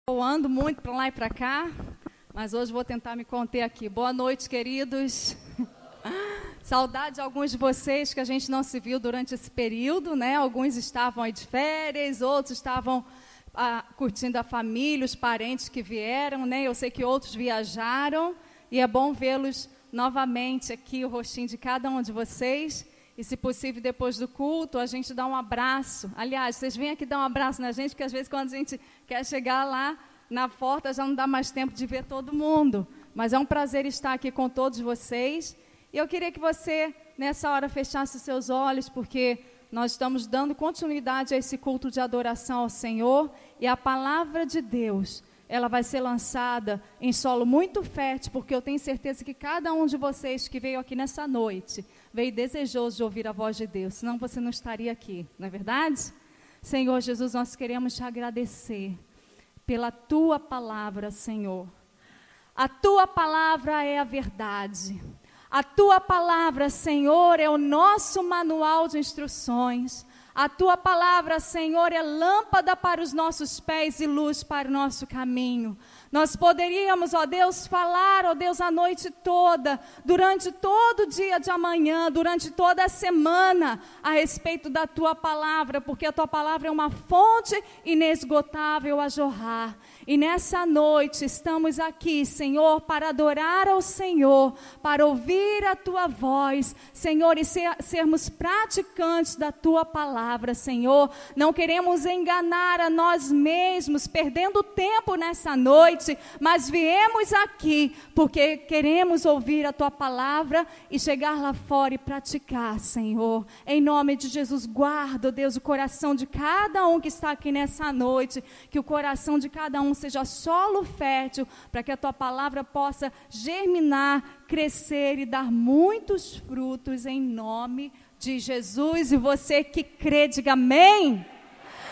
Eu ando muito para lá e para cá, mas hoje vou tentar me conter aqui. Boa noite, queridos. Saudade de alguns de vocês que a gente não se viu durante esse período, né? Alguns estavam aí de férias, outros estavam curtindo a família, os parentes que vieram, né? Eu sei que outros viajaram e é bom vê-los novamente aqui, o rostinho de cada um de vocês. E, se possível, depois do culto, a gente dá um abraço. Aliás, vocês vêm aqui dar um abraço na gente, porque às vezes quando a gente quer chegar lá na porta, já não dá mais tempo de ver todo mundo. Mas é um prazer estar aqui com todos vocês. E eu queria que você, nessa hora, fechasse os seus olhos, porque nós estamos dando continuidade a esse culto de adoração ao Senhor. E a palavra de Deus, ela vai ser lançada em solo muito fértil, porque eu tenho certeza que cada um de vocês que veio aqui nessa noite veio desejoso de ouvir a voz de Deus, senão você não estaria aqui, não é verdade? Senhor Jesus, nós queremos te agradecer pela tua palavra, Senhor. A tua palavra é a verdade. A tua palavra, Senhor, é o nosso manual de instruções. A tua palavra, Senhor, é lâmpada para os nossos pés e luz para o nosso caminho. Nós poderíamos, ó Deus, falar, ó Deus, a noite toda, durante todo o dia de amanhã, durante toda a semana, a respeito da tua palavra, porque a tua palavra é uma fonte inesgotável a jorrar. E nessa noite estamos aqui, Senhor, para adorar ao Senhor, para ouvir a tua voz, Senhor, e sermos praticantes da tua palavra, Senhor. Não queremos enganar a nós mesmos, perdendo tempo nessa noite, mas viemos aqui porque queremos ouvir a tua palavra e chegar lá fora e praticar, Senhor. Em nome de Jesus, guarda, Deus, o coração de cada um que está aqui nessa noite, que o coração de cada um seja solo fértil, para que a tua palavra possa germinar, crescer e dar muitos frutos em nome de Jesus. E você que crê, diga amém.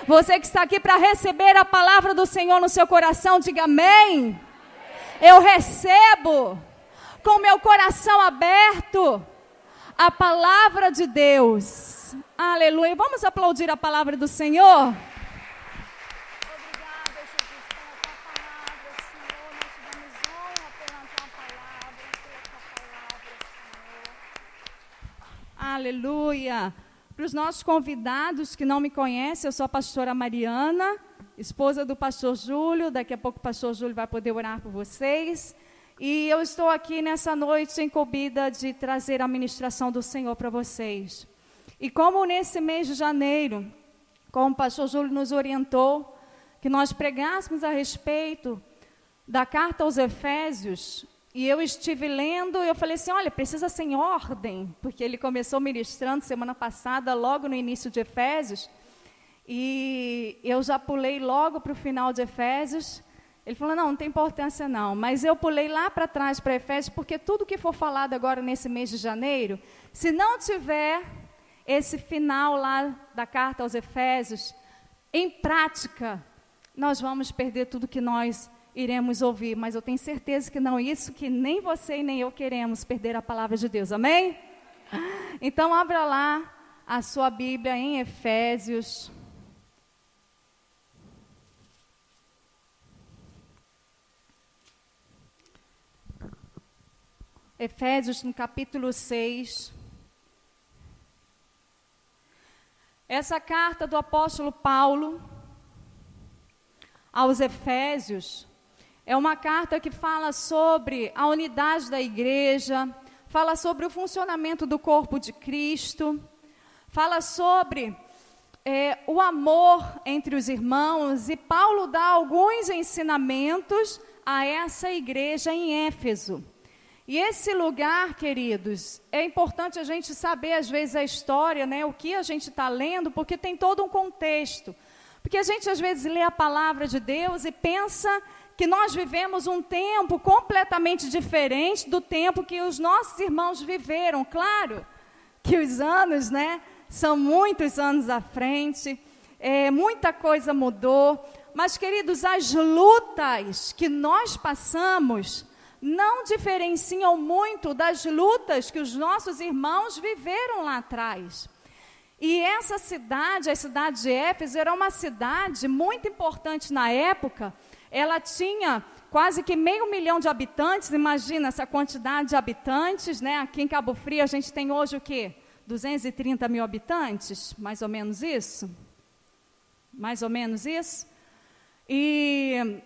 Você que está aqui para receber a palavra do Senhor no seu coração, diga amém. Eu recebo com meu coração aberto a palavra de Deus. Aleluia. Vamos aplaudir a palavra do Senhor? Aleluia. Para os nossos convidados que não me conhecem, eu sou a pastora Mariana, esposa do pastor Júlio. Daqui a pouco o pastor Júlio vai poder orar por vocês. E eu estou aqui nessa noite incumbida de trazer a ministração do Senhor para vocês. E como nesse mês de janeiro, como o pastor Júlio nos orientou, que nós pregássemos a respeito da carta aos Efésios. E eu estive lendo e eu falei assim, olha, precisa ser em ordem, porque ele começou ministrando semana passada, logo no início de Efésios, e eu já pulei logo para o final de Efésios. Ele falou, não tem importância não, mas eu pulei lá para trás para Efésios, porque tudo que for falado agora nesse mês de janeiro, se não tiver esse final lá da carta aos Efésios, em prática, nós vamos perder tudo que nós iremos ouvir, mas eu tenho certeza que não é isso, que nem você e nem eu queremos perder a palavra de Deus, amém? Então abra lá a sua Bíblia em Efésios. Efésios no capítulo 6. Essa carta do apóstolo Paulo aos Efésios é uma carta que fala sobre a unidade da igreja, fala sobre o funcionamento do corpo de Cristo, fala sobre o amor entre os irmãos, e Paulo dá alguns ensinamentos a essa igreja em Éfeso. E esse lugar, queridos, é importante a gente saber às vezes a história, né, o que a gente está lendo, porque tem todo um contexto. Porque a gente às vezes lê a palavra de Deus e pensa que nós vivemos um tempo completamente diferente do tempo que os nossos irmãos viveram. Claro que os anos, né, são muitos anos à frente, muita coisa mudou. Mas, queridos, as lutas que nós passamos não diferenciam muito das lutas que os nossos irmãos viveram lá atrás. E essa cidade, a cidade de Éfeso, era uma cidade muito importante na época. ela tinha quase que 500 mil de habitantes. Imagina essa quantidade de habitantes, né? Aqui em Cabo Frio a gente tem hoje o quê? 230 mil habitantes, mais ou menos isso? Mais ou menos isso? E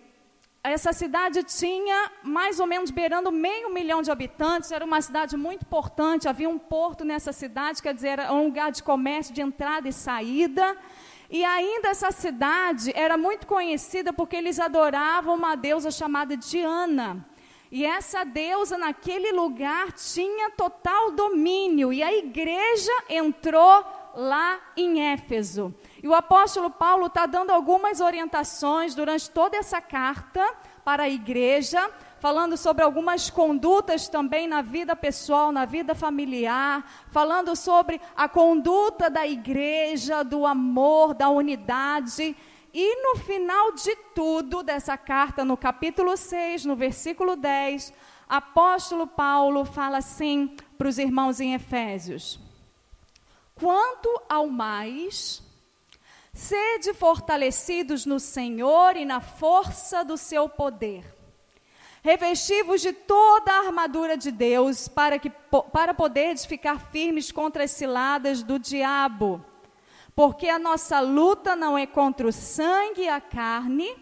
essa cidade tinha mais ou menos beirando 500 mil de habitantes, era uma cidade muito importante, havia um porto nessa cidade, quer dizer, era um lugar de comércio, de entrada e saída. E ainda essa cidade era muito conhecida porque eles adoravam uma deusa chamada Diana. E essa deusa naquele lugar tinha total domínio, e a igreja entrou lá em Éfeso. E o apóstolo Paulo está dando algumas orientações durante toda essa carta para a igreja, falando sobre algumas condutas também na vida pessoal, na vida familiar, falando sobre a conduta da igreja, do amor, da unidade. E no final de tudo dessa carta, no capítulo 6, no versículo 10, apóstolo Paulo fala assim para os irmãos em Efésios: quanto ao mais, sede fortalecidos no Senhor e na força do seu poder. Revesti-vos de toda a armadura de Deus, para poderes ficar firmes contra as ciladas do diabo. Porque a nossa luta não é contra o sangue e a carne,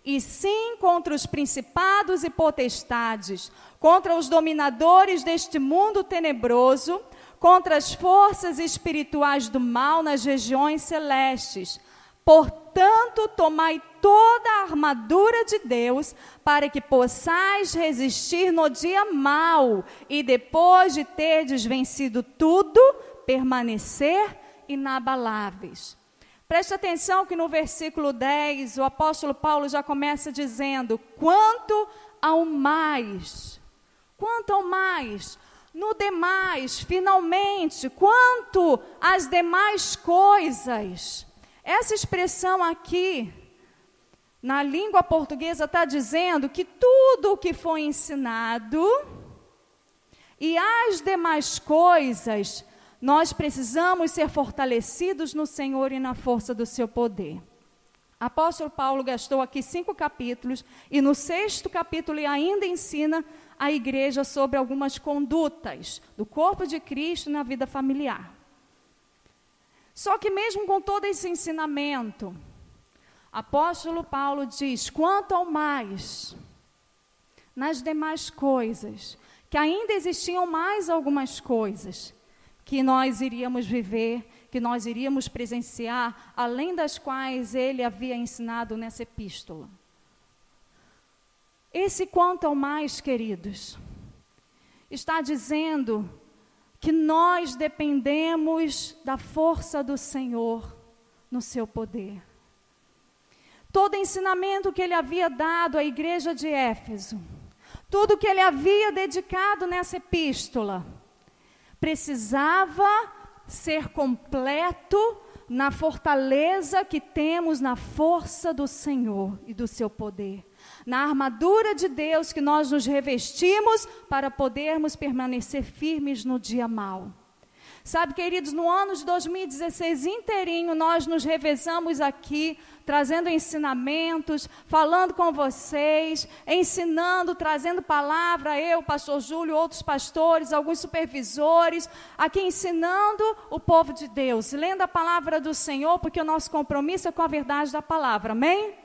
e sim contra os principados e potestades, contra os dominadores deste mundo tenebroso, contra as forças espirituais do mal nas regiões celestes. Portanto, tomai toda a armadura de Deus, para que possais resistir no dia mau, e depois de terdes vencido tudo, permanecer inabaláveis. Preste atenção que no versículo 10, o apóstolo Paulo já começa dizendo: quanto ao mais, no demais, finalmente, quanto às demais coisas. Essa expressão aqui, na língua portuguesa, está dizendo que tudo o que foi ensinado e as demais coisas, nós precisamos ser fortalecidos no Senhor e na força do seu poder. Apóstolo Paulo gastou aqui 5 capítulos, e no 6º capítulo ele ainda ensina a igreja sobre algumas condutas do corpo de Cristo na vida familiar. Só que mesmo com todo esse ensinamento, apóstolo Paulo diz: quanto ao mais, nas demais coisas, que ainda existiam mais algumas coisas que nós iríamos viver, que nós iríamos presenciar, além das quais ele havia ensinado nessa epístola. Esse quanto ao mais, queridos, está dizendo que nós dependemos da força do Senhor no seu poder. Todo ensinamento que ele havia dado à igreja de Éfeso, tudo que ele havia dedicado nessa epístola, precisava ser completo na fortaleza que temos na força do Senhor e do seu poder. Na armadura de Deus que nós nos revestimos para podermos permanecer firmes no dia mau. Sabe, queridos, no ano de 2016 inteirinho, nós nos revezamos aqui, trazendo ensinamentos, falando com vocês, ensinando, trazendo palavra, eu, pastor Júlio, outros pastores, alguns supervisores, aqui ensinando o povo de Deus, lendo a palavra do Senhor, porque o nosso compromisso é com a verdade da palavra, amém?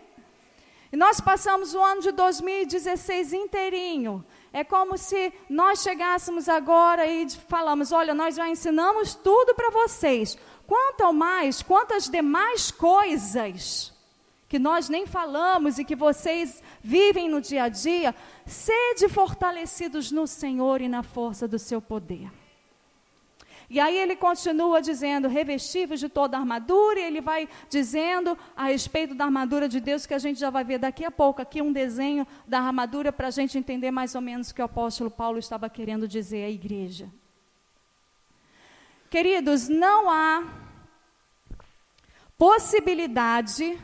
E nós passamos o ano de 2016 inteirinho. É como se nós chegássemos agora e falamos: olha, nós já ensinamos tudo para vocês. Quanto ao mais, quantas demais coisas que nós nem falamos e que vocês vivem no dia a dia, sede fortalecidos no Senhor e na força do seu poder. E aí ele continua dizendo: revestivos de toda a armadura, e ele vai dizendo a respeito da armadura de Deus, que a gente já vai ver daqui a pouco aqui um desenho da armadura para a gente entender mais ou menos o que o apóstolo Paulo estava querendo dizer à igreja. Queridos, não há possibilidade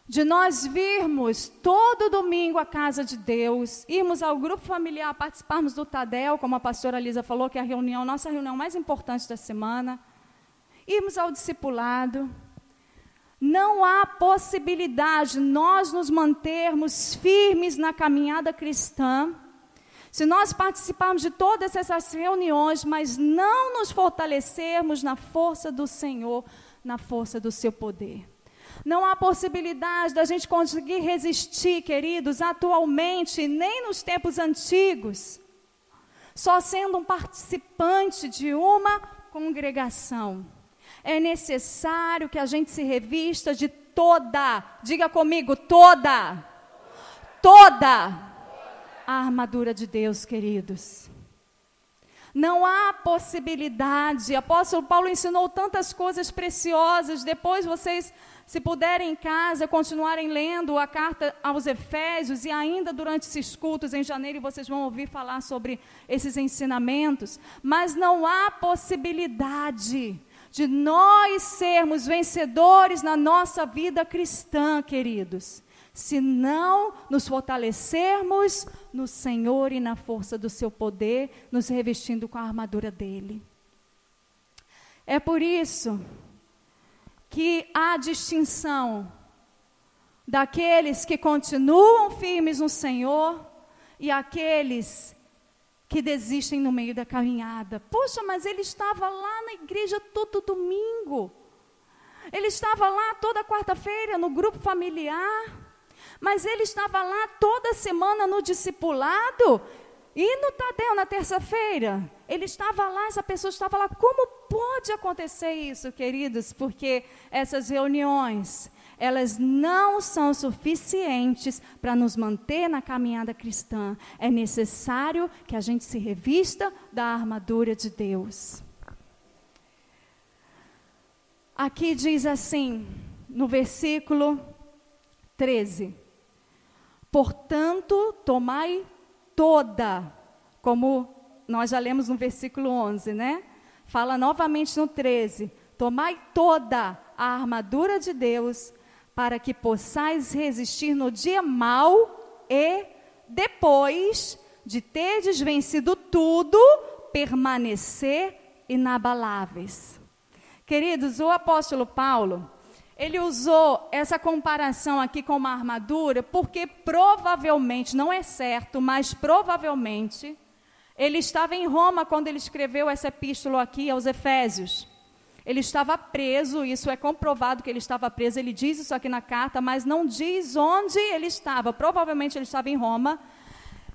de nós virmos todo domingo à casa de Deus, irmos ao grupo familiar, participarmos do Tadel, como a pastora Lisa falou, que é a nossa reunião mais importante da semana, irmos ao discipulado, Não há possibilidade de nós nos mantermos firmes na caminhada cristã, se nós participarmos de todas essas reuniões, mas não nos fortalecermos na força do Senhor, na força do seu poder. Não há possibilidade da gente conseguir resistir, queridos, atualmente, nem nos tempos antigos, só sendo um participante de uma congregação. É necessário que a gente se revista de toda, diga comigo, toda a armadura de Deus, queridos. Não há possibilidade. O apóstolo Paulo ensinou tantas coisas preciosas. Depois vocês, se puderem em casa, continuarem lendo a carta aos Efésios, e ainda durante esses cultos em janeiro vocês vão ouvir falar sobre esses ensinamentos. Mas não há possibilidade de nós sermos vencedores na nossa vida cristã, queridos, se não nos fortalecermos no Senhor e na força do seu poder, nos revestindo com a armadura dele. É por isso que há distinção daqueles que continuam firmes no Senhor e aqueles que desistem no meio da caminhada. Poxa, mas ele estava lá na igreja todo domingo. Ele estava lá toda quarta-feira no grupo familiar. Mas ele estava lá toda semana no discipulado. E no Tadel, na terça-feira, ele estava lá, essa pessoa estava lá. Como pode acontecer isso, queridos? Porque essas reuniões, elas não são suficientes para nos manter na caminhada cristã. É necessário que a gente se revista da armadura de Deus. Aqui diz assim, no versículo 13. Portanto, tomai toda, como nós já lemos no versículo 11, né? Fala novamente no 13. Tomai toda a armadura de Deus, para que possais resistir no dia mau e, depois de terdes vencido tudo, permanecer inabaláveis. Queridos, o apóstolo Paulo, ele usou essa comparação aqui com uma armadura, porque provavelmente, não é certo, mas provavelmente, ele estava em Roma quando ele escreveu essa epístola aqui aos Efésios. Ele estava preso, isso é comprovado que ele estava preso, ele diz isso aqui na carta, mas não diz onde ele estava. Provavelmente ele estava em Roma.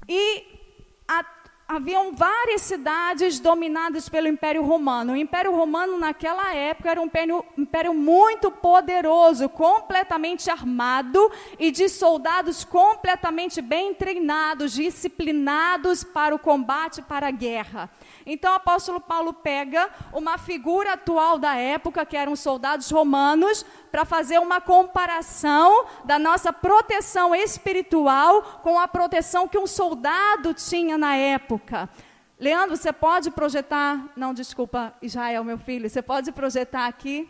E haviam várias cidades dominadas pelo Império Romano. O Império Romano naquela época era um império muito poderoso, completamente armado e de soldados completamente bem treinados, disciplinados para o combate, para a guerra. Então o apóstolo Paulo pega uma figura atual da época, que eram os soldados romanos, para fazer uma comparação da nossa proteção espiritual com a proteção que um soldado tinha na época. Leandro, você pode projetar... Não, desculpa, Israel, meu filho, você pode projetar aqui?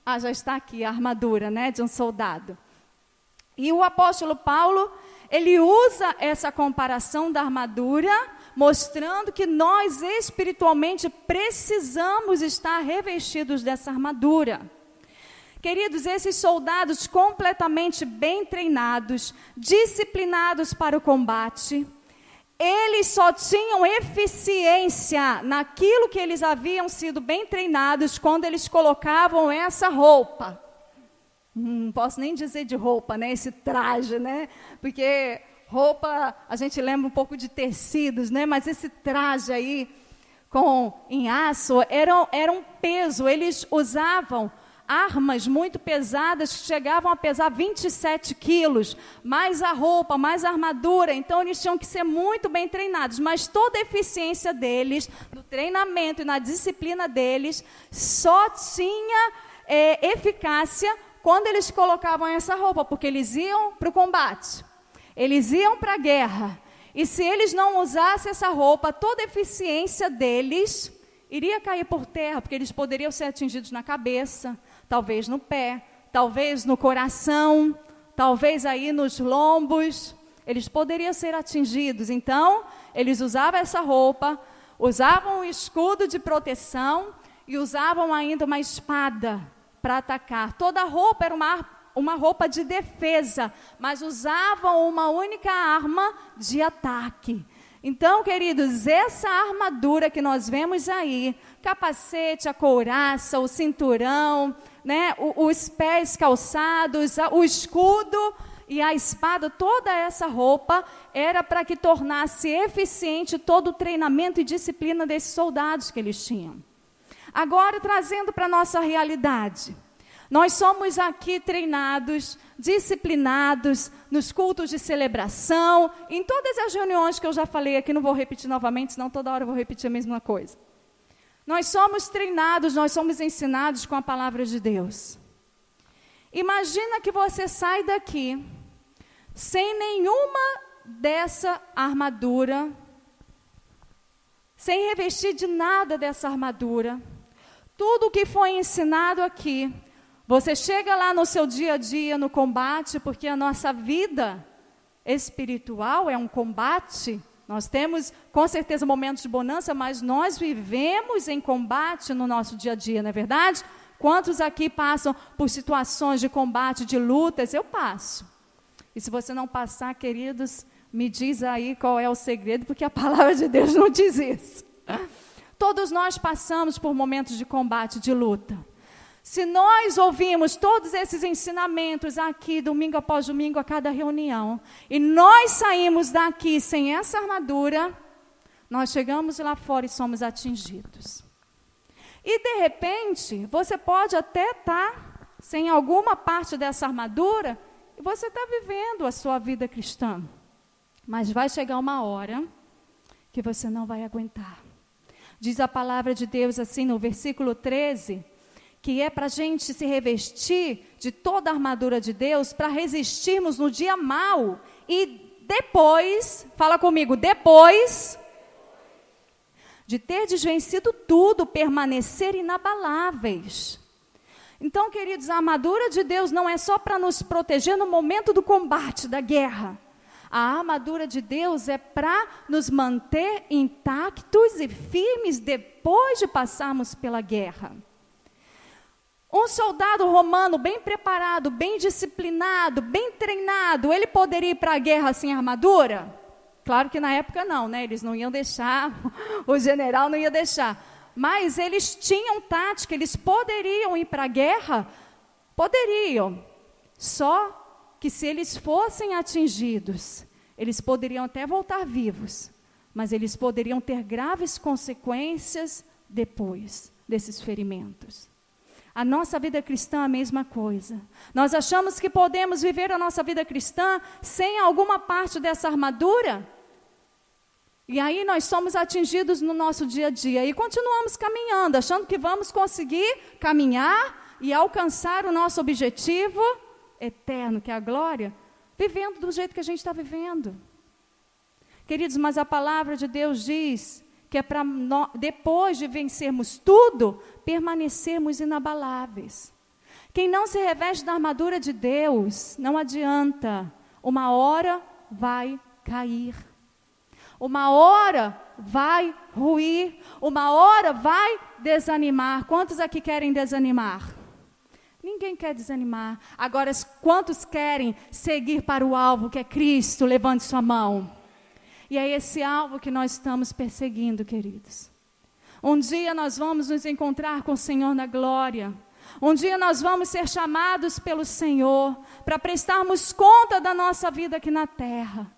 Ah, já está aqui a armadura, né, de um soldado. E o apóstolo Paulo, ele usa essa comparação da armadura, mostrando que nós espiritualmente precisamos estar revestidos dessa armadura. Queridos, esses soldados completamente bem treinados, disciplinados para o combate, eles só tinham eficiência naquilo que eles haviam sido bem treinados quando eles colocavam essa roupa. Não posso nem dizer de roupa, né? Esse traje, né? Porque roupa, a gente lembra um pouco de tecidos, né? Mas esse traje aí, em aço, era um peso. Eles usavam armas muito pesadas, que chegavam a pesar 27 quilos, mais a roupa, mais a armadura. Então eles tinham que ser muito bem treinados, mas toda a eficiência deles, no treinamento e na disciplina deles, só tinha eficácia quando eles colocavam essa roupa, porque eles iam para o combate, eles iam para a guerra, e se eles não usassem essa roupa, toda a eficiência deles iria cair por terra, porque eles poderiam ser atingidos na cabeça, talvez no pé, talvez no coração, talvez aí nos lombos, eles poderiam ser atingidos. Então, eles usavam essa roupa, usavam um escudo de proteção e usavam ainda uma espada para atacar. Toda roupa era uma roupa de defesa, mas usavam uma única arma de ataque. Então, queridos, essa armadura que nós vemos aí, capacete, a couraça, o cinturão, né, os pés calçados, o escudo e a espada, toda essa roupa era para que tornasse eficiente todo o treinamento e disciplina desses soldados que eles tinham. Agora, trazendo para a nossa realidade, nós somos aqui treinados, disciplinados, nos cultos de celebração, em todas as reuniões que eu já falei aqui, não vou repetir novamente, senão toda hora eu vou repetir a mesma coisa. Nós somos treinados, nós somos ensinados com a palavra de Deus. Imagina que você sai daqui, sem nenhuma dessa armadura, sem revestir de nada dessa armadura, tudo o que foi ensinado aqui, você chega lá no seu dia a dia, no combate, porque a nossa vida espiritual é um combate. Nós temos, com certeza, momentos de bonança, mas nós vivemos em combate no nosso dia a dia, não é verdade? Quantos aqui passam por situações de combate, de lutas? Eu passo. E se você não passar, queridos, me diz aí qual é o segredo, porque a palavra de Deus não diz isso. Todos nós passamos por momentos de combate, de luta. Se nós ouvimos todos esses ensinamentos aqui, domingo após domingo, a cada reunião, e nós saímos daqui sem essa armadura, nós chegamos lá fora e somos atingidos. E de repente, você pode até estar sem alguma parte dessa armadura, e você está vivendo a sua vida cristã. Mas vai chegar uma hora que você não vai aguentar. Diz a palavra de Deus assim no versículo 13, que é para a gente se revestir de toda a armadura de Deus para resistirmos no dia mau. E depois, fala comigo, depois de ter desvencido tudo, permanecer inabaláveis. Então, queridos, a armadura de Deus não é só para nos proteger no momento do combate, da guerra. A armadura de Deus é para nos manter intactos e firmes depois de passarmos pela guerra. Um soldado romano bem preparado, bem disciplinado, bem treinado, ele poderia ir para a guerra sem armadura? Claro que na época não, né? Eles não iam deixar, o general não ia deixar. Mas eles tinham tática, eles poderiam ir para a guerra? Poderiam. Só que se eles fossem atingidos, eles poderiam até voltar vivos, mas eles poderiam ter graves consequências depois desses ferimentos. A nossa vida cristã é a mesma coisa. Nós achamos que podemos viver a nossa vida cristã sem alguma parte dessa armadura? E aí nós somos atingidos no nosso dia a dia e continuamos caminhando, achando que vamos conseguir caminhar e alcançar o nosso objetivo eterno, que é a glória, vivendo do jeito que a gente está vivendo. Queridos, mas a palavra de Deus diz que é para depois de vencermos tudo, permanecermos inabaláveis. Quem não se reveste da armadura de Deus, não adianta, uma hora vai cair. Uma hora vai ruir, uma hora vai desanimar. Quantos aqui querem desanimar? Ninguém quer desanimar. Agora, quantos querem seguir para o alvo que é Cristo? Levante sua mão. E é esse alvo que nós estamos perseguindo, queridos. Um dia nós vamos nos encontrar com o Senhor na glória. Um dia nós vamos ser chamados pelo Senhor para prestarmos conta da nossa vida aqui na terra.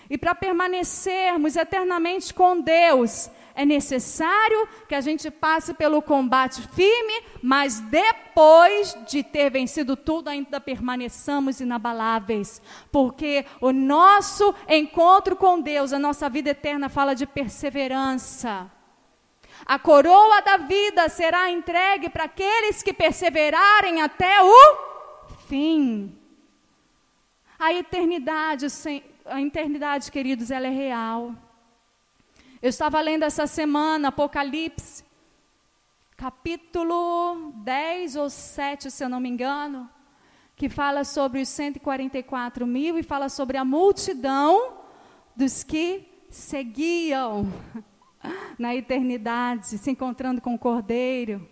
E para permanecermos eternamente com Deus, é necessário que a gente passe pelo combate firme, mas depois de ter vencido tudo, ainda permaneçamos inabaláveis. Porque o nosso encontro com Deus, a nossa vida eterna, fala de perseverança. A coroa da vida será entregue para aqueles que perseverarem até o fim. A eternidade, queridos, ela é real. Eu estava lendo essa semana Apocalipse, capítulo 10 ou 7, se eu não me engano, que fala sobre os 144 mil e fala sobre a multidão dos que seguiam na eternidade, se encontrando com o Cordeiro.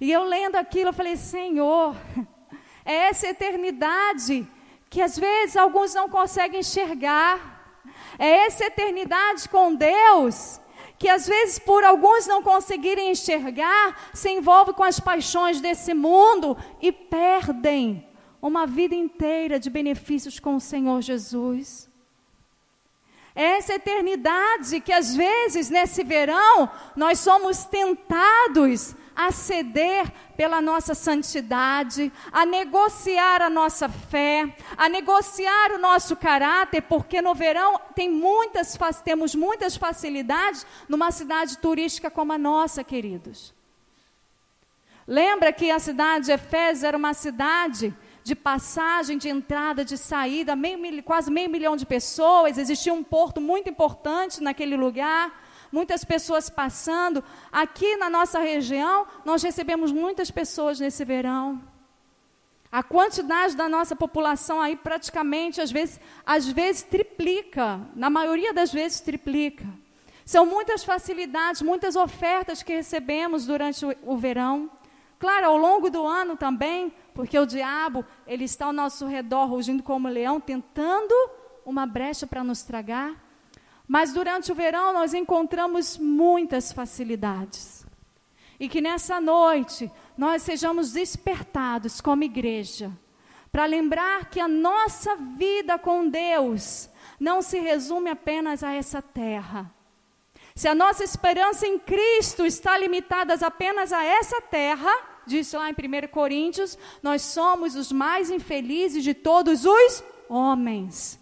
E eu lendo aquilo, eu falei, Senhor, é essa eternidade que às vezes alguns não conseguem enxergar. É essa eternidade com Deus que às vezes por alguns não conseguirem enxergar, se envolvem com as paixões desse mundo e perdem uma vida inteira de benefícios com o Senhor Jesus. É essa eternidade que às vezes nesse verão nós somos tentados a ceder pela nossa santidade, a negociar a nossa fé, a negociar o nosso caráter, porque no verão temos muitas facilidades numa cidade turística como a nossa, queridos. Lembra que a cidade de Efésios era uma cidade de passagem, de entrada, de saída, quase 500 mil de pessoas, existia um porto muito importante naquele lugar, muitas pessoas passando. Aqui na nossa região, nós recebemos muitas pessoas nesse verão. A quantidade da nossa população aí praticamente, às vezes triplica, na maioria das vezes triplica. São muitas facilidades, muitas ofertas que recebemos durante o verão. Claro, ao longo do ano também, porque o diabo, ele está ao nosso redor, rugindo como leão, tentando uma brecha para nos tragar. Mas durante o verão nós encontramos muitas facilidades. E que nessa noite nós sejamos despertados como igreja, para lembrar que a nossa vida com Deus não se resume apenas a essa terra. Se a nossa esperança em Cristo está limitada apenas a essa terra, diz lá em 1 Coríntios, nós somos os mais infelizes de todos os homens.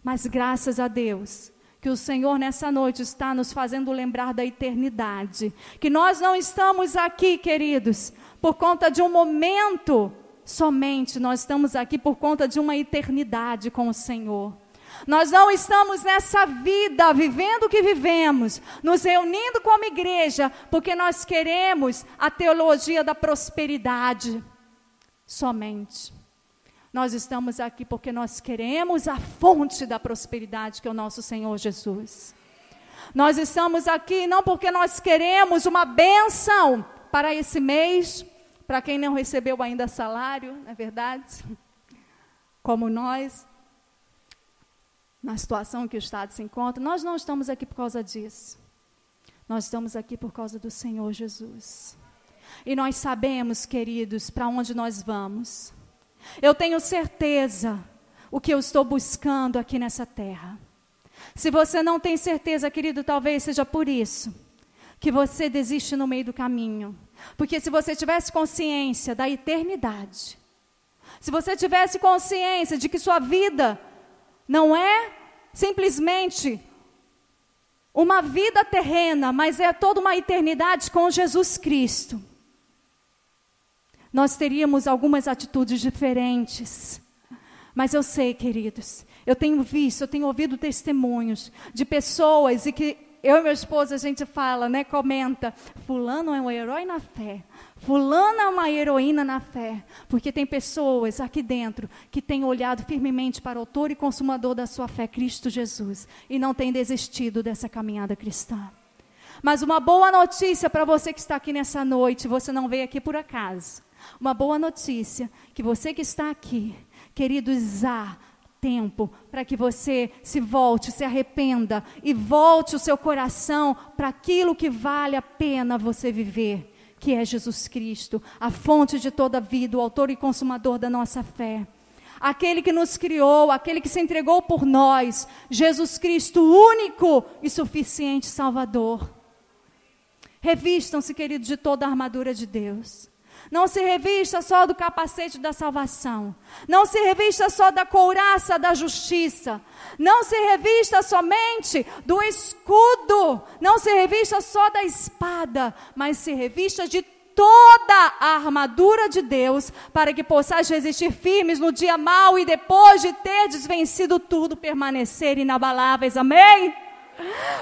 Mas graças a Deus, que o Senhor nessa noite está nos fazendo lembrar da eternidade. Que nós não estamos aqui, queridos, por conta de um momento somente, nós estamos aqui por conta de uma eternidade com o Senhor. Nós não estamos nessa vida, vivendo o que vivemos, nos reunindo como igreja, porque nós queremos a teologia da prosperidade somente. Nós estamos aqui porque nós queremos a fonte da prosperidade, que é o nosso Senhor Jesus. Nós estamos aqui não porque nós queremos uma bênção para esse mês, para quem não recebeu ainda salário, não é verdade? Como nós, na situação que o Estado se encontra, nós não estamos aqui por causa disso. Nós estamos aqui por causa do Senhor Jesus. E nós sabemos, queridos, para onde nós vamos. Eu tenho certeza o que eu estou buscando aqui nessa terra. Se você não tem certeza, querido, talvez seja por isso que você desiste no meio do caminho. Porque se você tivesse consciência da eternidade, se você tivesse consciência de que sua vida não é simplesmente uma vida terrena, mas é toda uma eternidade com Jesus Cristo, nós teríamos algumas atitudes diferentes. Mas eu sei, queridos, eu tenho visto, eu tenho ouvido testemunhos de pessoas, e que eu e minha esposa, a gente fala, né, comenta, fulano é um herói na fé, fulana é uma heroína na fé, porque tem pessoas aqui dentro que têm olhado firmemente para o autor e consumador da sua fé, Cristo Jesus, e não têm desistido dessa caminhada cristã. Mas uma boa notícia para você que está aqui nessa noite, você não veio aqui por acaso. Uma boa notícia, que você que está aqui, queridos, há tempo para que você se volte, se arrependa e volte o seu coração para aquilo que vale a pena você viver, que é Jesus Cristo, a fonte de toda a vida, o autor e consumador da nossa fé. Aquele que nos criou, aquele que se entregou por nós, Jesus Cristo, único e suficiente Salvador. Revistam-se, queridos, de toda a armadura de Deus. Não se revista só do capacete da salvação. Não se revista só da couraça da justiça. Não se revista somente do escudo. Não se revista só da espada. Mas se revista de toda a armadura de Deus, para que possais resistir firmes no dia mau e depois de terdes vencido tudo, permanecer inabaláveis. Amém?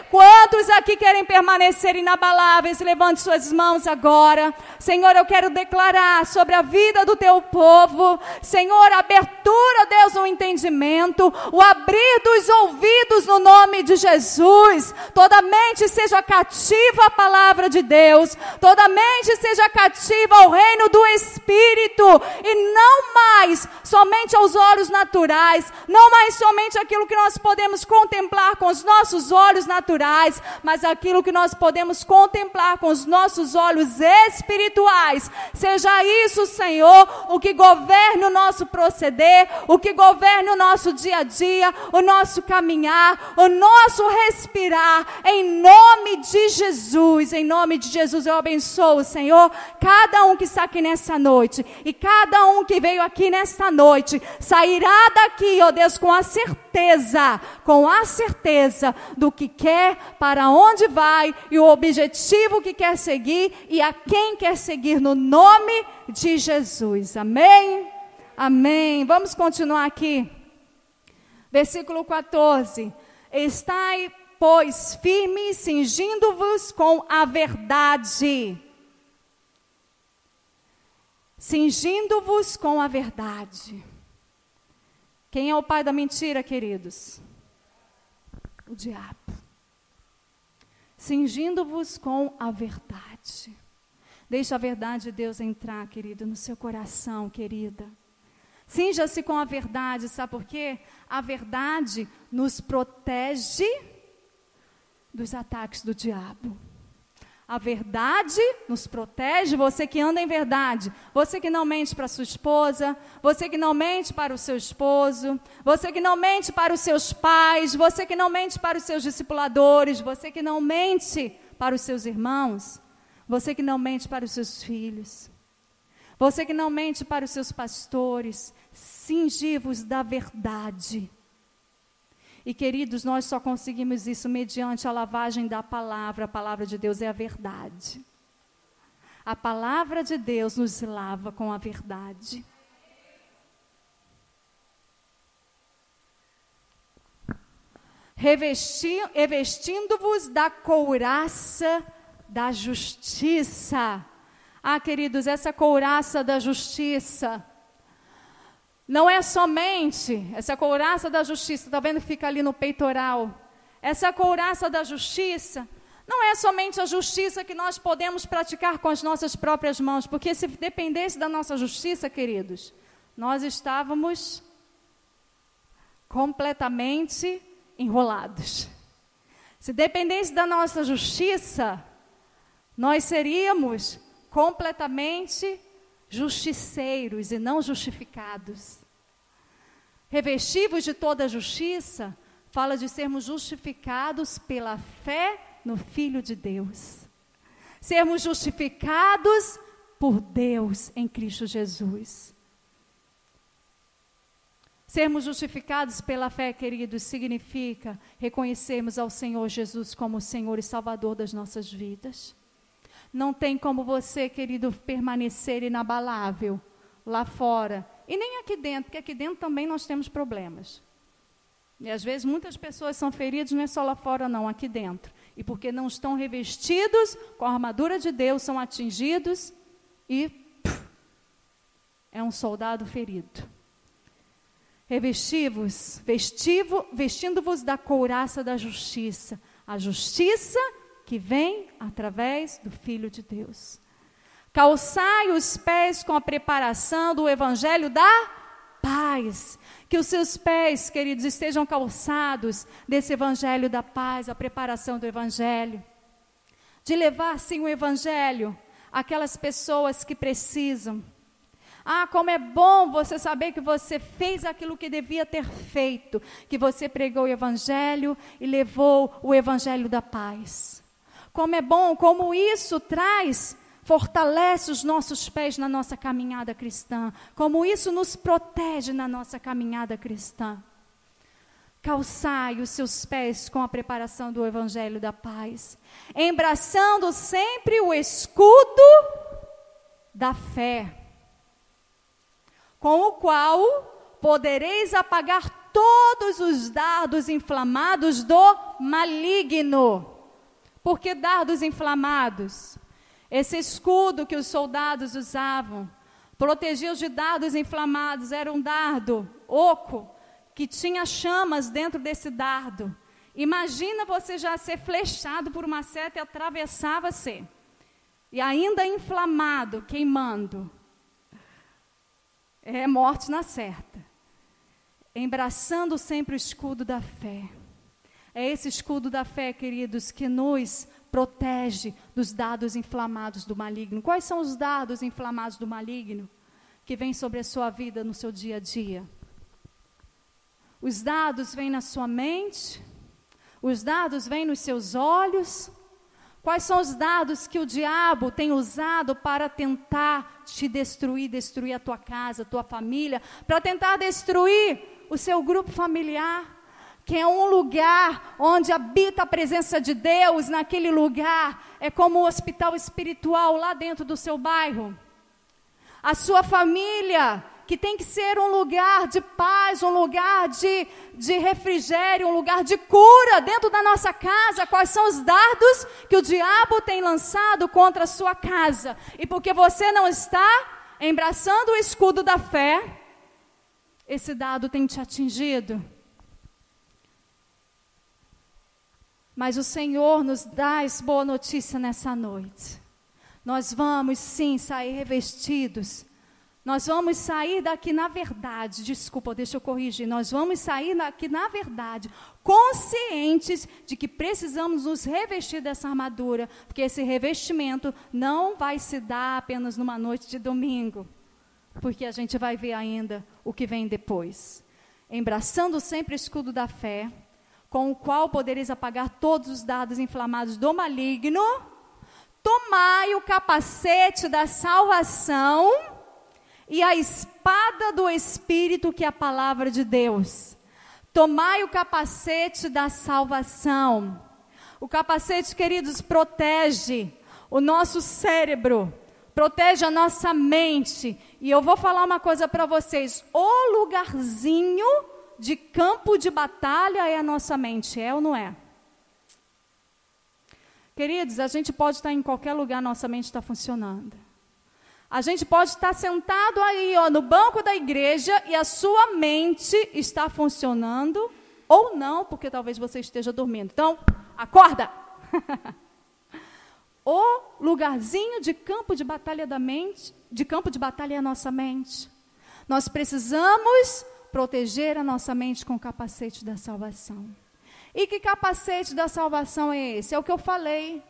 Quantos aqui querem permanecer inabaláveis? Levante suas mãos agora. Senhor, eu quero declarar sobre a vida do teu povo, Senhor, a abertura, Deus, no entendimento, o abrir dos ouvidos no nome de Jesus. Toda mente seja cativa à palavra de Deus, toda mente seja cativa ao reino do Espírito, e não mais somente aos olhos naturais, não mais somente aquilo que nós podemos contemplar com os nossos olhos naturais, mas aquilo que nós podemos contemplar com os nossos olhos espirituais. Seja isso, Senhor, o que governe o nosso proceder, o que governe o nosso dia a dia, o nosso caminhar, o nosso respirar, em nome de Jesus. Em nome de Jesus eu abençoo, Senhor, cada um que está aqui nessa noite, e cada um que veio aqui nesta noite, sairá daqui, ó Deus, com a certeza do que quer, para onde vai, e o objetivo que quer seguir, e a quem quer seguir, no nome de Jesus. Amém? Amém. Vamos continuar aqui. Versículo 14. Estai, pois, firmes, cingindo-vos com a verdade. Cingindo-vos com a verdade. Quem é o pai da mentira, queridos? O diabo. Cingindo-vos com a verdade. Deixa a verdade de Deus entrar, querido, no seu coração, querida. Cinja-se com a verdade, sabe por quê? A verdade nos protege dos ataques do diabo. A verdade nos protege, você que anda em verdade, você que não mente para sua esposa, você que não mente para o seu esposo, você que não mente para os seus pais, você que não mente para os seus discipuladores, você que não mente para os seus irmãos, você que não mente para os seus filhos, você que não mente para os seus pastores, cingi-vos da verdade. E queridos, nós só conseguimos isso mediante a lavagem da palavra. A palavra de Deus é a verdade. A palavra de Deus nos lava com a verdade. Revestindo-vos da couraça da justiça. Ah, queridos, essa couraça da justiça não é somente essa couraça da justiça, está vendo que fica ali no peitoral? Essa couraça da justiça não é somente a justiça que nós podemos praticar com as nossas próprias mãos, porque se dependesse da nossa justiça, queridos, nós estávamos completamente enrolados. Se dependesse da nossa justiça, nós seríamos completamente justiceiros e não justificados. Revestivos de toda a justiça, fala de sermos justificados pela fé no Filho de Deus. Sermos justificados por Deus em Cristo Jesus. Sermos justificados pela fé, queridos, significa reconhecermos ao Senhor Jesus como o Senhor e Salvador das nossas vidas. Não tem como você, querido, permanecer inabalável lá fora. E nem aqui dentro, porque aqui dentro também nós temos problemas. E às vezes muitas pessoas são feridas, não é só lá fora não, aqui dentro. E porque não estão revestidos com a armadura de Deus, são atingidos e é um soldado ferido. Vestindo-vos da couraça da justiça. A justiça que vem através do Filho de Deus. Calçai os pés com a preparação do Evangelho da paz. Que os seus pés, queridos, estejam calçados desse Evangelho da paz, a preparação do Evangelho. De levar, sim, o Evangelho àquelas pessoas que precisam. Ah, como é bom você saber que você fez aquilo que devia ter feito, que você pregou o Evangelho e levou o Evangelho da paz. Como é bom, como isso fortalece os nossos pés na nossa caminhada cristã, como isso nos protege na nossa caminhada cristã. Calçai os seus pés com a preparação do Evangelho da paz, embraçando sempre o escudo da fé, com o qual podereis apagar todos os dardos inflamados do maligno. Por que dardos inflamados? Esse escudo que os soldados usavam protegia os de dardos inflamados. Era um dardo oco que tinha chamas dentro desse dardo. Imagina você já ser flechado por uma seta e atravessar você. E ainda inflamado, queimando. É morte na certa. Embraçando sempre o escudo da fé. É esse escudo da fé, queridos, que nos protege dos dardos inflamados do maligno. Quais são os dardos inflamados do maligno que vêm sobre a sua vida no seu dia a dia? Os dardos vêm na sua mente, os dardos vêm nos seus olhos. Quais são os dardos que o diabo tem usado para tentar te destruir, destruir a tua casa, a tua família, para tentar destruir o seu grupo familiar, que é um lugar onde habita a presença de Deus. Naquele lugar é como um hospital espiritual lá dentro do seu bairro. A sua família, que tem que ser um lugar de paz, um lugar de refrigério, um lugar de cura dentro da nossa casa. Quais são os dardos que o diabo tem lançado contra a sua casa? E porque você não está embraçando o escudo da fé, esse dardo tem te atingido. Mas o Senhor nos dá essa boa notícia nessa noite. Nós vamos sim sair revestidos. Nós vamos sair daqui na verdade, deixa eu corrigir. Nós vamos sair daqui na verdade, conscientes de que precisamos nos revestir dessa armadura. Porque esse revestimento não vai se dar apenas numa noite de domingo. Porque a gente vai ver ainda o que vem depois. Embraçando sempre o escudo da fé, com o qual podereis apagar todos os dardos inflamados do maligno. Tomai o capacete da salvação e a espada do Espírito, que é a palavra de Deus. Tomai o capacete da salvação. O capacete, queridos, protege o nosso cérebro, protege a nossa mente. E eu vou falar uma coisa para vocês: o lugarzinho de campo de batalha é a nossa mente, é ou não é? Queridos, a gente pode estar em qualquer lugar, nossa mente está funcionando. A gente pode estar sentado aí, no banco da igreja, e a sua mente está funcionando, ou não, porque talvez você esteja dormindo. Então, acorda! O lugarzinho de campo de batalha da mente, de campo de batalha é a nossa mente. Nós precisamos proteger a nossa mente com o capacete da salvação. E que capacete da salvação é esse? É o que eu falei.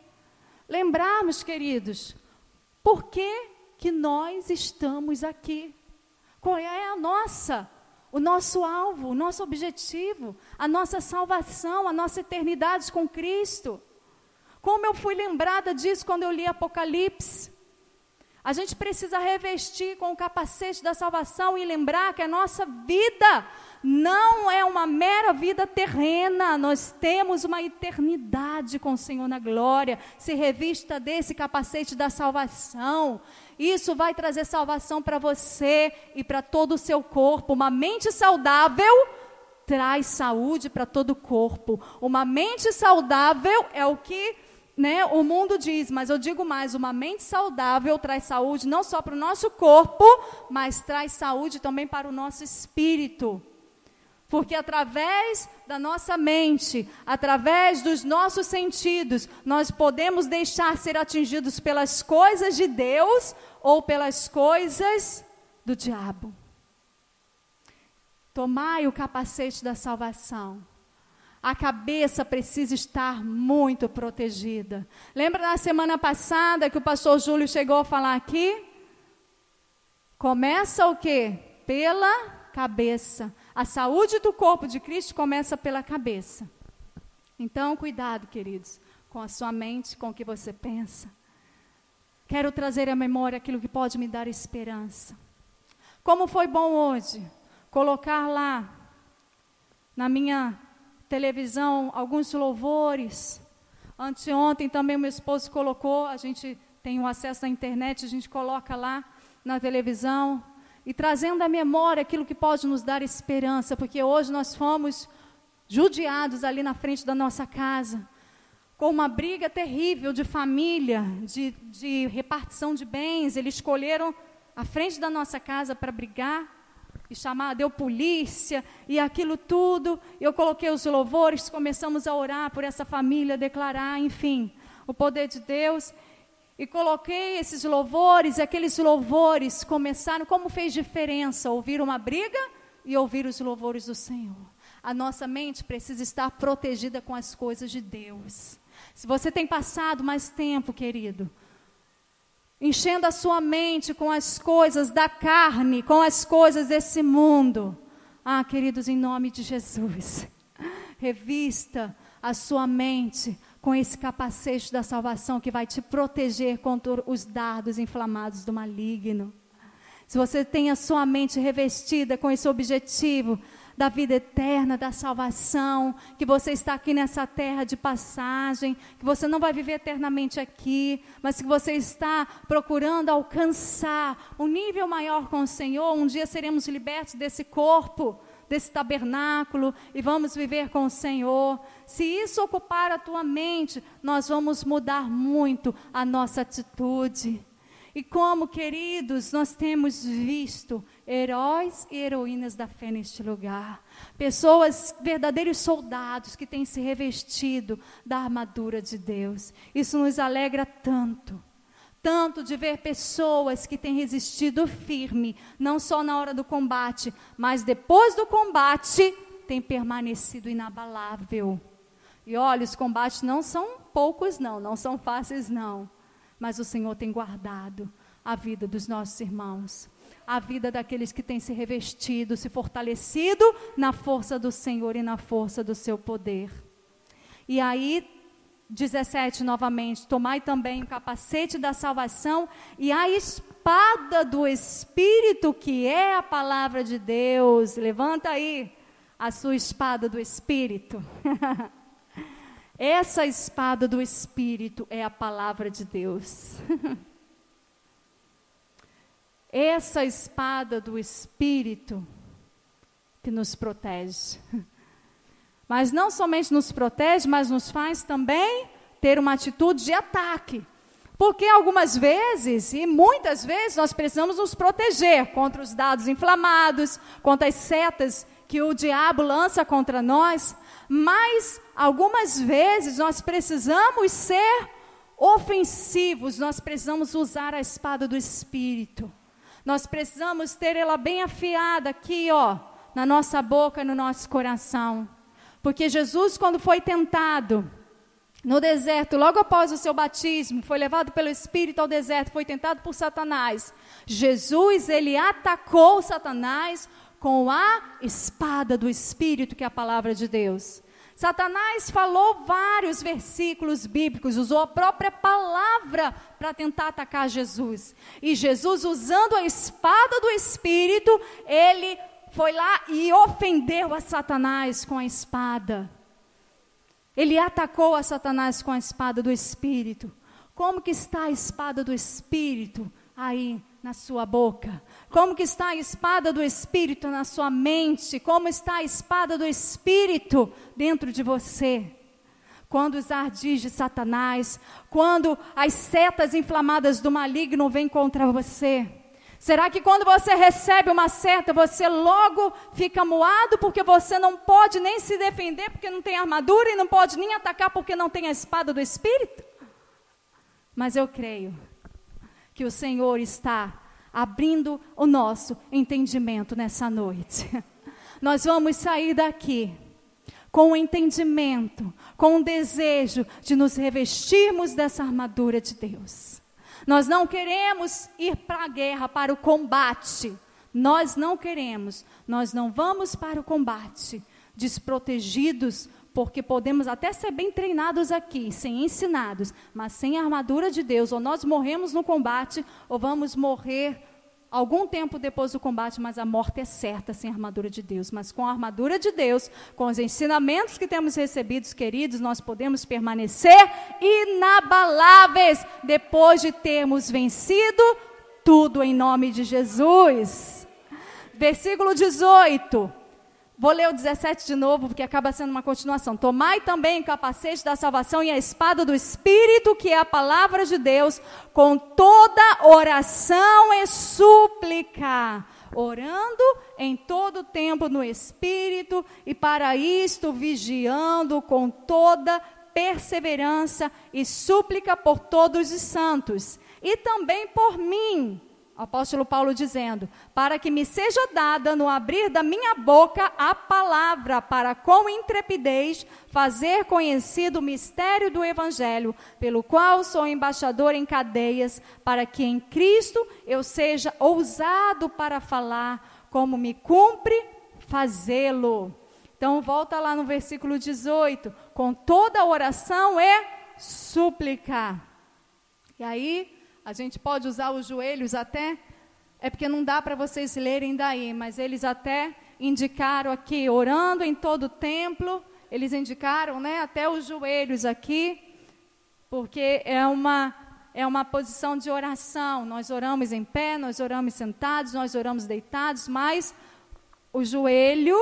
Lembrarmos, queridos, por que nós estamos aqui? Qual é o nosso alvo, o nosso objetivo, a nossa salvação, a nossa eternidade com Cristo? Como eu fui lembrada disso quando eu li Apocalipse? A gente precisa revestir com o capacete da salvação e lembrar que a nossa vida não é uma mera vida terrena. Nós temos uma eternidade com o Senhor na glória. Se revista desse capacete da salvação. Isso vai trazer salvação para você e para todo o seu corpo. Uma mente saudável traz saúde para todo o corpo. Uma mente saudável é o que o mundo diz, mas eu digo mais: uma mente saudável traz saúde não só para o nosso corpo, mas traz saúde também para o nosso espírito. Porque através da nossa mente, através dos nossos sentidos, nós podemos deixar ser atingidos pelas coisas de Deus ou pelas coisas do diabo. Tomai o capacete da salvação. A cabeça precisa estar muito protegida. Lembra na semana passada que o pastor Júlio chegou a falar aqui? Começa o quê? Pela cabeça. A saúde do corpo de Cristo começa pela cabeça. Então, cuidado, queridos, com a sua mente, com o que você pensa. Quero trazer à memória aquilo que pode me dar esperança. Como foi bom hoje colocar lá na minha televisão alguns louvores. Anteontem também meu esposo colocou, a gente tem o acesso à internet, a gente coloca lá na televisão. e trazendo à memória aquilo que pode nos dar esperança, porque hoje nós fomos judiados ali na frente da nossa casa, com uma briga terrível de família, de repartição de bens. Eles escolheram a frente da nossa casa para brigar, e deu polícia, e aquilo tudo. Eu coloquei os louvores, começamos a orar por essa família, declarar, enfim, o poder de Deus, e coloquei esses louvores, e aqueles louvores começaram, como fez diferença, ouvir uma briga e ouvir os louvores do Senhor. A nossa mente precisa estar protegida com as coisas de Deus. Se você tem passado mais tempo, querido, enchendo a sua mente com as coisas da carne, com as coisas desse mundo, queridos, em nome de Jesus, revista a sua mente com esse capacete da salvação que vai te proteger contra os dardos inflamados do maligno. Se você tem a sua mente revestida com esse objetivo da vida eterna, da salvação, que você está aqui nessa terra de passagem, que você não vai viver eternamente aqui, mas que você está procurando alcançar um nível maior com o Senhor. Um dia seremos libertos desse corpo, desse tabernáculo, e vamos viver com o Senhor. Se isso ocupar a tua mente, nós vamos mudar muito a nossa atitude. E como, queridos, nós temos visto heróis e heroínas da fé neste lugar. Pessoas, verdadeiros soldados que têm se revestido da armadura de Deus. Isso nos alegra tanto. Tanto de ver pessoas que têm resistido firme, não só na hora do combate, mas depois do combate, têm permanecido inabalável. E olha, os combates não são poucos não são fáceis não. Mas o Senhor tem guardado a vida dos nossos irmãos, a vida daqueles que têm se revestido, se fortalecido na força do Senhor e na força do seu poder. E aí, 17 novamente, tomai também o capacete da salvação e a espada do Espírito, que é a palavra de Deus. Levanta aí a sua espada do Espírito. Essa espada do Espírito é a palavra de Deus. Essa espada do Espírito que nos protege. Mas não somente nos protege, mas nos faz também ter uma atitude de ataque. Porque algumas vezes, e muitas vezes, nós precisamos nos proteger contra os dardos inflamados, contra as setas que o diabo lança contra nós. Mas algumas vezes nós precisamos ser ofensivos, nós precisamos usar a espada do Espírito. Nós precisamos ter ela bem afiada aqui, na nossa boca e no nosso coração. Porque Jesus, quando foi tentado no deserto, logo após o seu batismo, foi levado pelo Espírito ao deserto, foi tentado por Satanás. Jesus, ele atacou Satanás com a espada do Espírito, que é a palavra de Deus. Satanás falou vários versículos bíblicos, usou a própria palavra para tentar atacar Jesus. E Jesus, usando a espada do Espírito, ele foi lá e ofendeu a Satanás com a espada. Ele atacou a Satanás com a espada do Espírito. Como que está a espada do Espírito aí na sua boca? Como que está a espada do Espírito na sua mente? Como está a espada do Espírito dentro de você? Quando os ardis de Satanás, quando as setas inflamadas do maligno vêm contra você, será que quando você recebe uma seta, você logo fica moado porque você não pode nem se defender porque não tem armadura e não pode nem atacar porque não tem a espada do Espírito? Mas eu creio que o Senhor está abrindo o nosso entendimento nessa noite. Nós vamos sair daqui com o entendimento, com o desejo de nos revestirmos dessa armadura de Deus. Nós não queremos ir para a guerra, para o combate. Nós não queremos, nós não vamos para o combate desprotegidos, porque podemos até ser bem treinados aqui, sem ensinados, mas sem a armadura de Deus, ou nós morremos no combate, ou vamos morrer algum tempo depois do combate, mas a morte é certa sem a armadura de Deus. Mas com a armadura de Deus, com os ensinamentos que temos recebidos, queridos, nós podemos permanecer inabaláveis, depois de termos vencido tudo em nome de Jesus. Versículo 18. Vou ler o 17 de novo, porque acaba sendo uma continuação. Tomai também o capacete da salvação e a espada do Espírito, que é a palavra de Deus, com toda oração e súplica, orando em todo tempo no Espírito, e para isto vigiando com toda perseverança e súplica por todos os santos, e também por mim. O apóstolo Paulo dizendo, para que me seja dada no abrir da minha boca a palavra, para com intrepidez fazer conhecido o mistério do Evangelho, pelo qual sou embaixador em cadeias, para que em Cristo eu seja ousado para falar, como me cumpre fazê-lo. Então volta lá no versículo 18, com toda oração e súplica. E aí a gente pode usar os joelhos até, é porque não dá para vocês lerem daí, mas eles até indicaram aqui, orando em todo o templo, eles indicaram, né, até os joelhos aqui, porque é uma posição de oração. Nós oramos em pé, nós oramos sentados, nós oramos deitados, mas o joelho,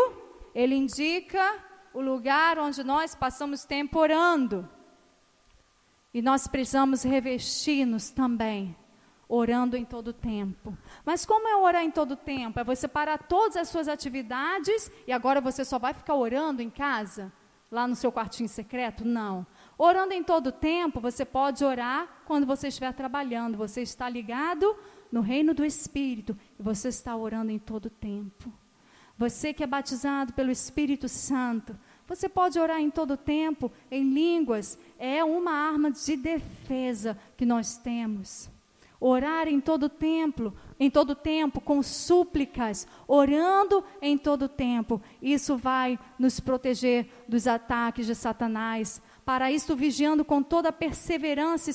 ele indica o lugar onde nós passamos tempo orando. E nós precisamos revestir-nos também, orando em todo tempo. Mas como é orar em todo tempo? É você parar todas as suas atividades e agora você só vai ficar orando em casa? Lá no seu quartinho secreto? Não. Orando em todo tempo, você pode orar quando você estiver trabalhando. Você está ligado no reino do Espírito e você está orando em todo tempo. Você que é batizado pelo Espírito Santo, você pode orar em todo tempo, em línguas, é uma arma de defesa que nós temos. Orar em todo tempo, com súplicas, orando em todo tempo, isso vai nos proteger dos ataques de Satanás. Para isso, vigiando com toda perseverança e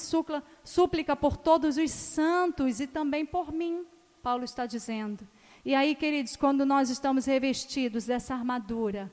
súplica por todos os santos e também por mim, Paulo está dizendo. E aí, queridos, quando nós estamos revestidos dessa armadura,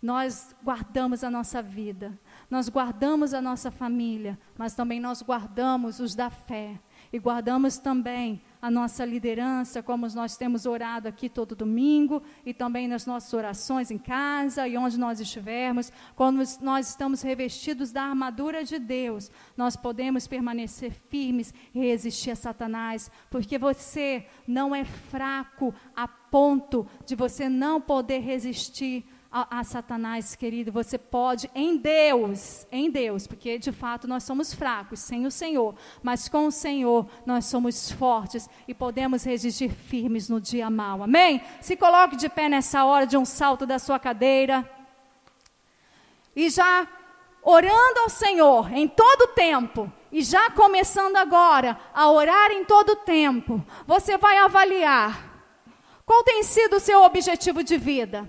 nós guardamos a nossa vida, nós guardamos a nossa família, mas também nós guardamos os da fé. E guardamos também a nossa liderança, como nós temos orado aqui todo domingo, e também nas nossas orações em casa e onde nós estivermos. Quando nós estamos revestidos da armadura de Deus, nós podemos permanecer firmes e resistir a Satanás, porque você não é fraco a ponto de você não poder resistir a Satanás, querido. Você pode em Deus, porque de fato nós somos fracos sem o Senhor, mas com o Senhor nós somos fortes e podemos resistir firmes no dia mau, amém? Se coloque de pé nessa hora, de um salto da sua cadeira, e já orando ao Senhor em todo o tempo, e já começando agora a orar em todo o tempo, você vai avaliar qual tem sido o seu objetivo de vida.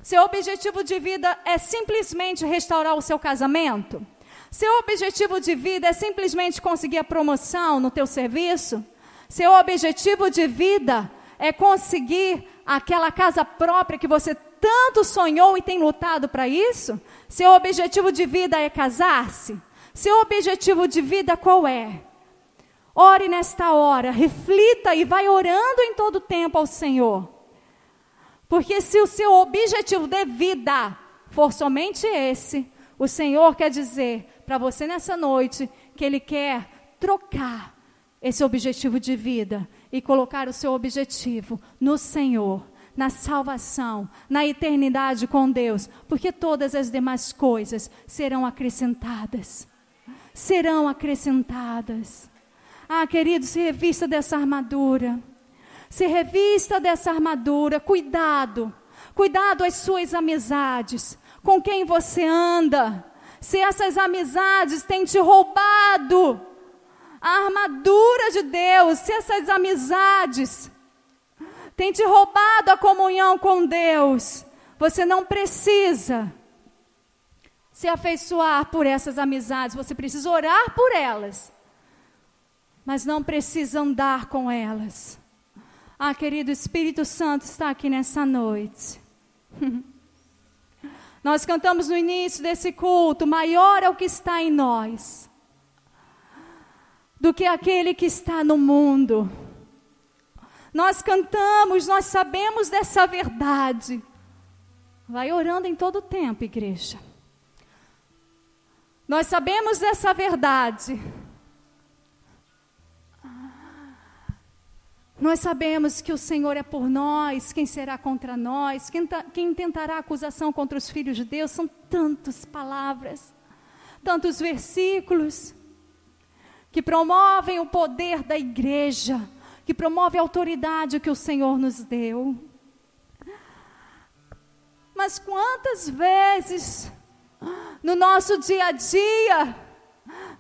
Seu objetivo de vida é simplesmente restaurar o seu casamento? Seu objetivo de vida é simplesmente conseguir a promoção no teu serviço? Seu objetivo de vida é conseguir aquela casa própria que você tanto sonhou e tem lutado para isso? Seu objetivo de vida é casar-se? Seu objetivo de vida qual é? Ore nesta hora, reflita e vai orando em todo o tempo ao Senhor. Porque se o seu objetivo de vida for somente esse, o Senhor quer dizer para você nessa noite que Ele quer trocar esse objetivo de vida e colocar o seu objetivo no Senhor, na salvação, na eternidade com Deus, porque todas as demais coisas serão acrescentadas. Serão acrescentadas. Ah, querido, se revista dessa armadura. Se revista dessa armadura, cuidado às suas amizades, com quem você anda, se essas amizades têm te roubado a armadura de Deus, se essas amizades têm te roubado a comunhão com Deus, você não precisa se afeiçoar por essas amizades, você precisa orar por elas, mas não precisa andar com elas. Ah, querido, o Espírito Santo está aqui nessa noite. Nós cantamos no início desse culto, maior é o que está em nós do que aquele que está no mundo. Nós cantamos, nós sabemos dessa verdade. Vai orando em todo o tempo, igreja. Nós sabemos dessa verdade. Nós sabemos que o Senhor é por nós, quem será contra nós, quem tentará acusação contra os filhos de Deus. São tantas palavras, tantos versículos que promovem o poder da igreja, que promove a autoridade que o Senhor nos deu. Mas quantas vezes no nosso dia a dia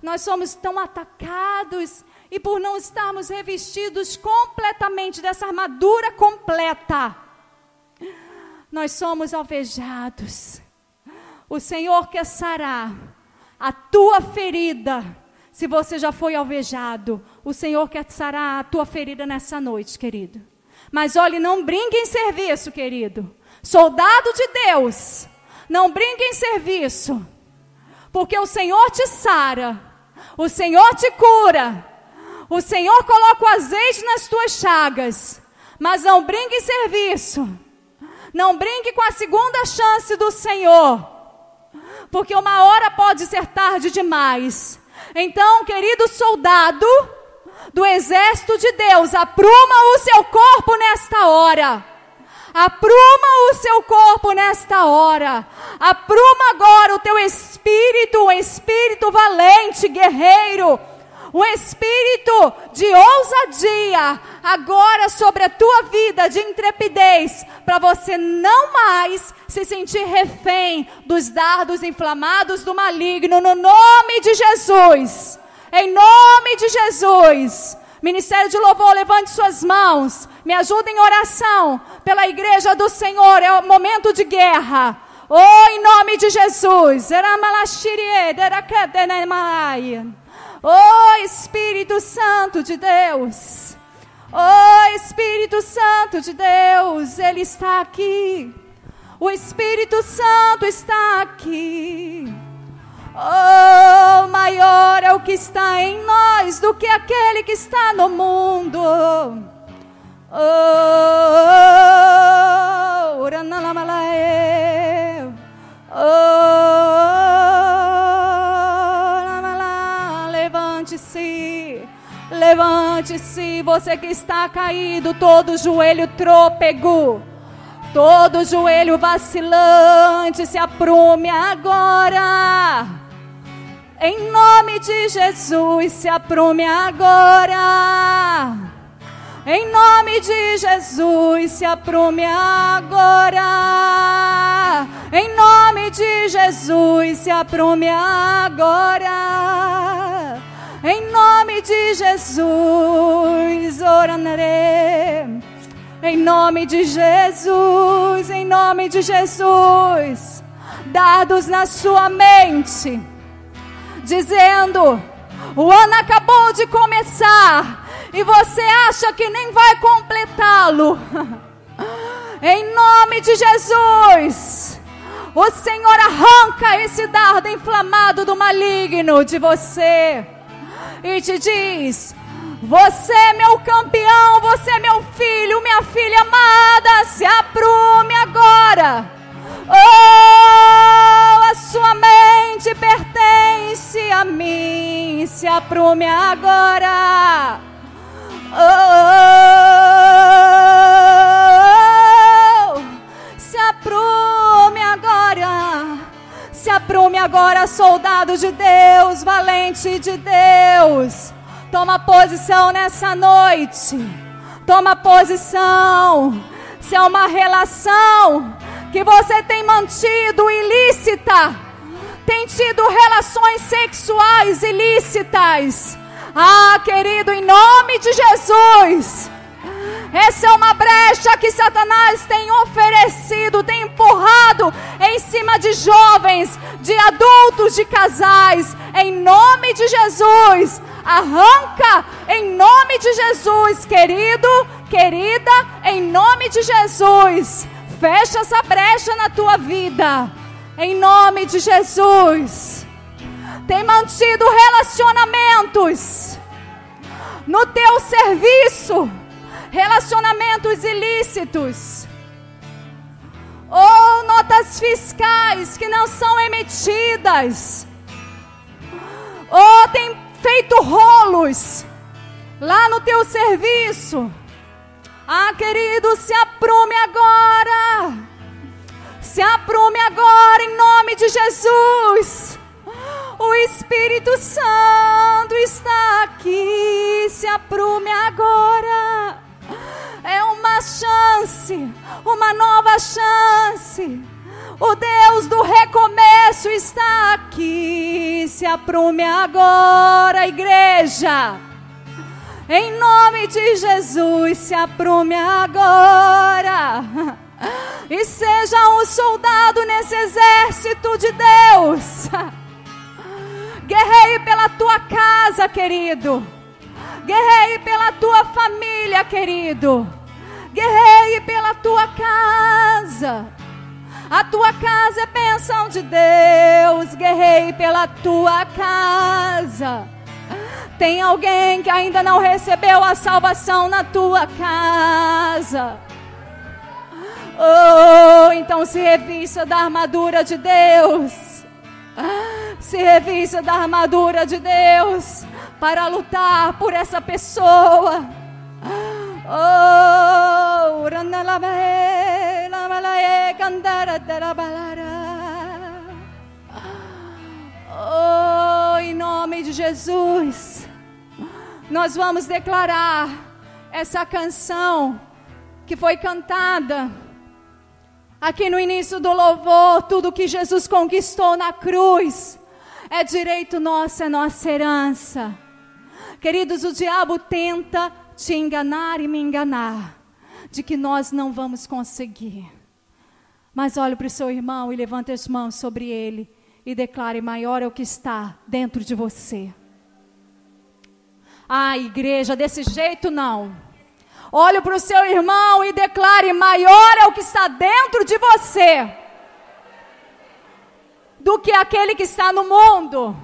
nós somos tão atacados e por não estarmos revestidos completamente dessa armadura completa, nós somos alvejados. O Senhor quer sarar a tua ferida. Se você já foi alvejado, o Senhor quer sarar a tua ferida nessa noite, querido. Mas olhe, não brinque em serviço, querido. Soldado de Deus, não brinque em serviço. Porque o Senhor te sara, o Senhor te cura, o Senhor coloca o azeite nas tuas chagas. Mas não brinque em serviço. Não brinque com a segunda chance do Senhor. Porque uma hora pode ser tarde demais. Então, querido soldado do exército de Deus, apruma o seu corpo nesta hora. Apruma o seu corpo nesta hora. Apruma agora o teu espírito, um espírito valente, guerreiro. Um espírito de ousadia agora sobre a tua vida, de intrepidez, para você não mais se sentir refém dos dardos inflamados do maligno, no nome de Jesus. Em nome de Jesus. Ministério de Louvor, levante suas mãos, me ajuda em oração pela igreja do Senhor. É o momento de guerra. Oh, em nome de Jesus. Oh, Espírito Santo de Deus. Oh, Espírito Santo de Deus, Ele está aqui. O Espírito Santo está aqui. Oh, maior é o que está em nós do que aquele que está no mundo. Oh, levante-se, levante-se, você que está caído, todo joelho trôpego, todo joelho vacilante, se aprume agora, em nome de Jesus, se aprume agora, em nome de Jesus, se aprume agora, em nome de Jesus, se aprume agora, em nome de Jesus, orarei. Em nome de Jesus, em nome de Jesus, dados na sua mente, dizendo, o ano acabou de começar, e você acha que nem vai completá-lo. Em nome de Jesus, o Senhor arranca esse dardo inflamado do maligno de você, e te diz, você é meu campeão, você é meu filho, minha filha amada, se aprume agora. Oh, a sua mente pertence a mim, se aprume agora. Oh, se aprume agora. Se aprume agora, soldado de Deus, valente de Deus. Toma posição nessa noite. Toma posição. Se é uma relação que você tem mantido ilícita, tem tido relações sexuais ilícitas, ah, querido, em nome de Jesus, essa é uma brecha que Satanás tem oferecido, tem empurrado em cima de jovens, de adultos, de casais. Em nome de Jesus, arranca em nome de Jesus, querido, querida, em nome de Jesus. Fecha essa brecha na tua vida, em nome de Jesus. Tem mantido relacionamentos no teu serviço relacionamentos ilícitos, ou notas fiscais que não são emitidas, ou tem feito rolos lá no teu serviço. Querido, se aprume agora. Se aprume agora em nome de Jesus. O Espírito Santo está aqui. Se aprume agora. É uma chance, uma nova chance. O Deus do recomeço está aqui. Se aprume agora, igreja. Em nome de Jesus, se aprume agora. E seja um soldado nesse exército de Deus. Guerreie pela tua casa, querido. Guerreie pela tua família, querido. Guerreie pela tua casa. A tua casa é bênção de Deus. Guerreie pela tua casa. Tem alguém que ainda não recebeu a salvação na tua casa? Então se revista da armadura de Deus. Se revista da armadura de Deus para lutar por essa pessoa. Em nome de Jesus, nós vamos declarar essa canção que foi cantada aqui no início do louvor. Tudo que Jesus conquistou na cruz é direito nosso, é nossa herança. Queridos, o diabo tenta te enganar e me enganar, de que nós não vamos conseguir. Mas olhe para o seu irmão e levante as mãos sobre ele e declare: maior é o que está dentro de você. Igreja, desse jeito não. Olhe para o seu irmão e declare: maior é o que está dentro de você do que aquele que está no mundo.